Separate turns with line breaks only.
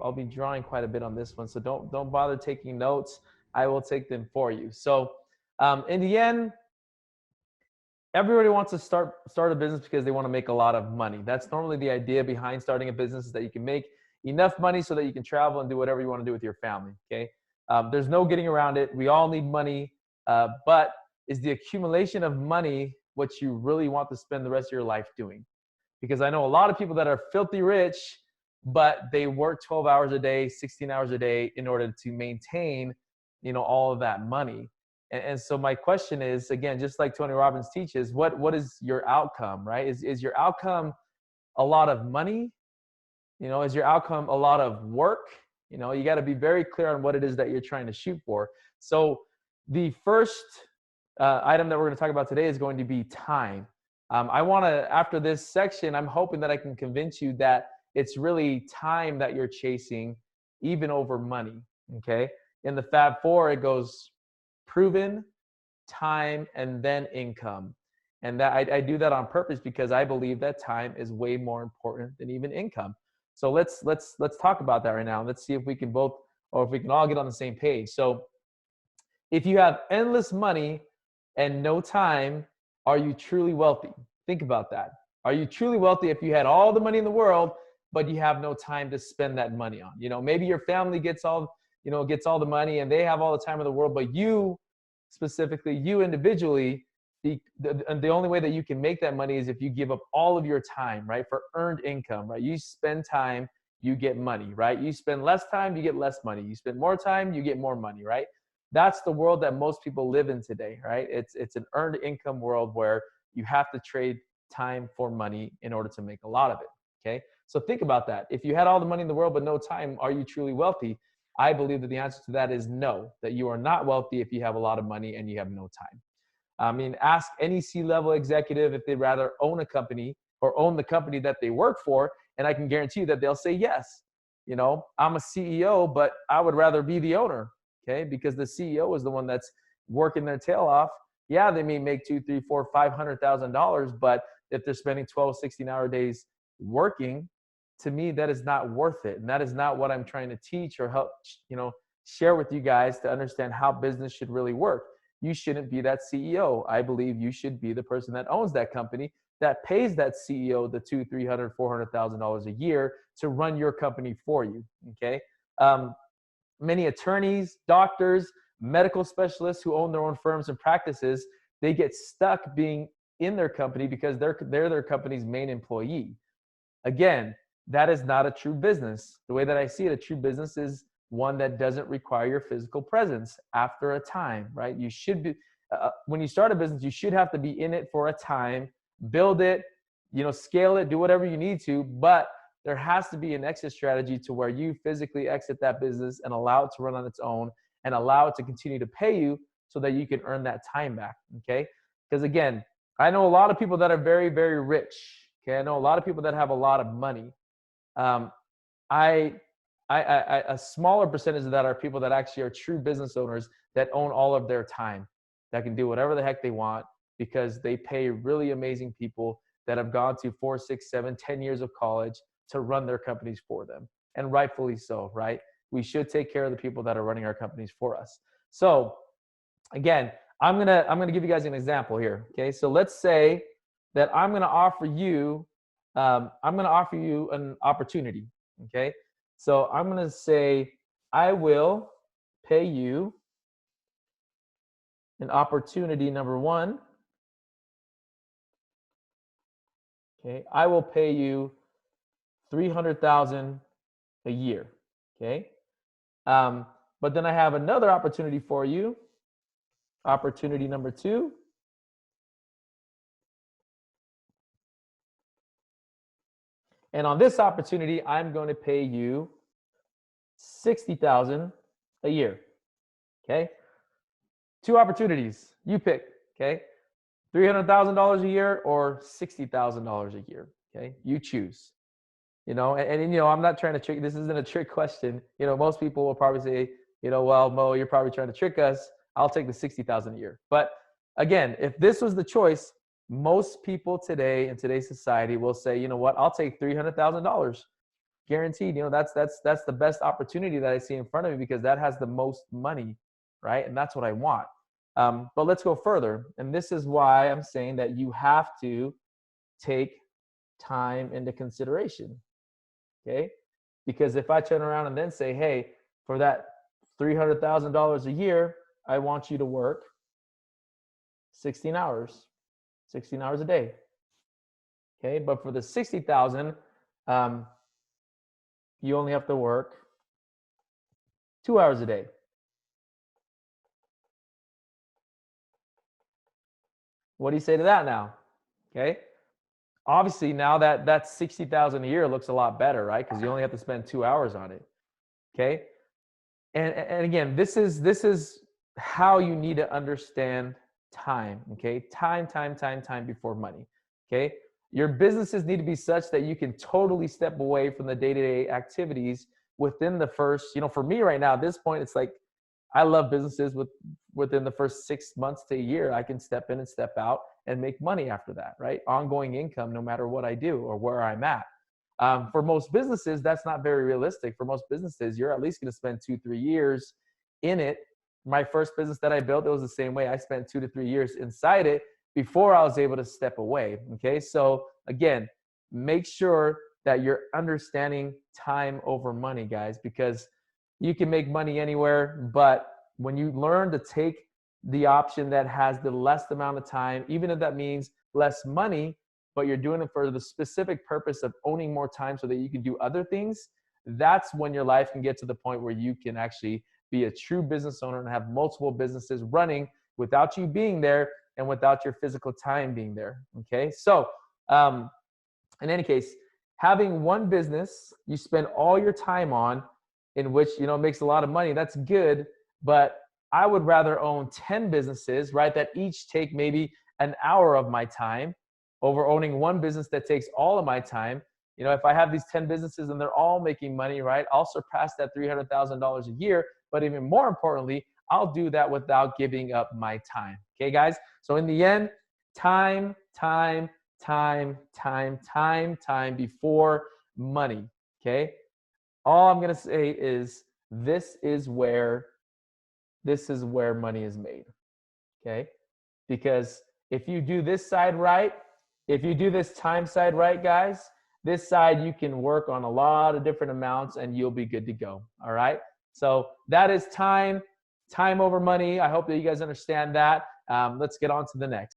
I'll be drawing quite a bit on this one. So don't bother taking notes. I will take them for you. So in the end, everybody wants to start a business because they want to make a lot of money. That's normally the idea behind starting a business, is that you can make enough money so that you can travel and do whatever you want to do with your family. Okay. There's no getting around it. We all need money. But is the accumulation of money what you really want to spend the rest of your life doing? Because I know a lot of people that are filthy rich, but they work 12 hours a day, 16 hours a day in order to maintain, all of that money. And so my question is, again, just like Tony Robbins teaches, what is your outcome, right? Is your outcome a lot of money? Is your outcome a lot of work? You got to be very clear on what it is that you're trying to shoot for. So the first item that we're going to talk about today is going to be time. I want to, after this section, I'm hoping that I can convince you that it's really time that you're chasing, even over money. Okay. In the Fab Four, it goes proven, time, and then income. And that I do that on purpose because I believe that time is way more important than even income. So let's talk about that right now. Let's see if we can both, or if we can all get on the same page. So if you have endless money and no time, are you truly wealthy? Think about that. Are you truly wealthy if you had all the money in the world, but you have no time to spend that money on? Maybe your family gets all the money and they have all the time in the world, but you specifically, you individually, the only way that you can make that money is if you give up all of your time, right? For earned income, right? You spend time, you get money, right? You spend less time, you get less money. You spend more time, you get more money, right? That's the world that most people live in today, right? It's an earned income world where you have to trade time for money in order to make a lot of it, okay? So think about that. If you had all the money in the world but no time, are you truly wealthy? I believe that the answer to that is no, that you are not wealthy if you have a lot of money and you have no time. I mean, ask any C-level executive if they'd rather own a company or own the company that they work for, and I can guarantee you that they'll say yes. I'm a CEO, but I would rather be the owner, okay? Because the CEO is the one that's working their tail off. Yeah, they may make $200,000, $300,000, $500,000, but if they're spending 12, 16-hour days working, to me, that is not worth it. And that is not what I'm trying to teach or help, share with you guys to understand how business should really work. You shouldn't be that CEO. I believe you should be the person that owns that company, that pays that CEO the $200,000, $300,000, $400,000 a year to run your company for you, okay? Many attorneys, doctors, medical specialists who own their own firms and practices, they get stuck being in their company because they're their company's main employee. Again, that is not a true business. The way that I see it, a true business is one that doesn't require your physical presence after a time, right? You should be, when you start a business, you should have to be in it for a time, build it, scale it, do whatever you need to, but there has to be an exit strategy to where you physically exit that business and allow it to run on its own and allow it to continue to pay you so that you can earn that time back, okay? Because again, I know a lot of people that are very, very rich, okay? I know a lot of people that have a lot of money. A smaller percentage of that are people that actually are true business owners that own all of their time, that can do whatever the heck they want because they pay really amazing people that have gone to 4, 6, 7, 10 years of college to run their companies for them. And rightfully so, right? We should take care of the people that are running our companies for us. So again, I'm gonna give you guys an example here. Okay, so let's say that I'm gonna offer you an opportunity. Okay, so I'm gonna say I will pay you an opportunity number one. Okay, I will pay you $300,000 a year. Okay, but then I have another opportunity for you. Opportunity number two. And on this opportunity, I'm going to pay you $60,000 a year. Okay. Two opportunities. You pick. Okay. $300,000 a year or $60,000 a year. Okay. You choose. And I'm not trying to trick. This isn't a trick question. Most people will probably say, well, Mo, you're probably trying to trick us. I'll take the $60,000 a year. But again, if this was the choice, most people today in today's society will say, you know what, I'll take $300,000. guaranteed. That's the best opportunity that I see in front of me because that has the most money, right? And that's what I want. But let's go further. And this is why I'm saying that you have to take time into consideration. Okay. Because if I turn around and then say, hey, for that $300,000 a year, I want you to work 16 hours, 16 hours a day. Okay. But for the 60,000, you only have to work 2 hours a day. What do you say to that now? Okay. Obviously, now that 60,000 a year looks a lot better, right? Because you only have to spend 2 hours on it. Okay. And again, this is how you need to understand time. Okay. Time before money. Okay. Your businesses need to be such that you can totally step away from the day-to-day activities within the first, for me right now, at this point, it's like I love businesses within the first 6 months to a year. I can step in and step out and make money after that, right? Ongoing income, no matter what I do or where I'm at. For most businesses, that's not very realistic. For most businesses, you're at least going to spend 2-3 years in it. My first business that I built, it was the same way. I spent 2 to 3 years inside it before I was able to step away. Okay. So again, make sure that you're understanding time over money, guys, because you can make money anywhere, but when you learn to take the option that has the less amount of time, even if that means less money, but you're doing it for the specific purpose of owning more time so that you can do other things, that's when your life can get to the point where you can actually be a true business owner and have multiple businesses running without you being there and without your physical time being there. Okay. So, in any case, having one business you spend all your time on, in which makes a lot of money, that's good. But I would rather own 10 businesses, right, that each take maybe an hour of my time over owning one business that takes all of my time. If I have these 10 businesses and they're all making money, right, I'll surpass that $300,000 a year. But even more importantly, I'll do that without giving up my time. Okay, guys? So in the end, time before money. Okay? All I'm going to say is this is where money is made. Okay? Because if you do this side right, if you do this time side right, guys, this side you can work on a lot of different amounts and you'll be good to go. All right? So that is time over money. I hope that you guys understand that. Let's get on to the next.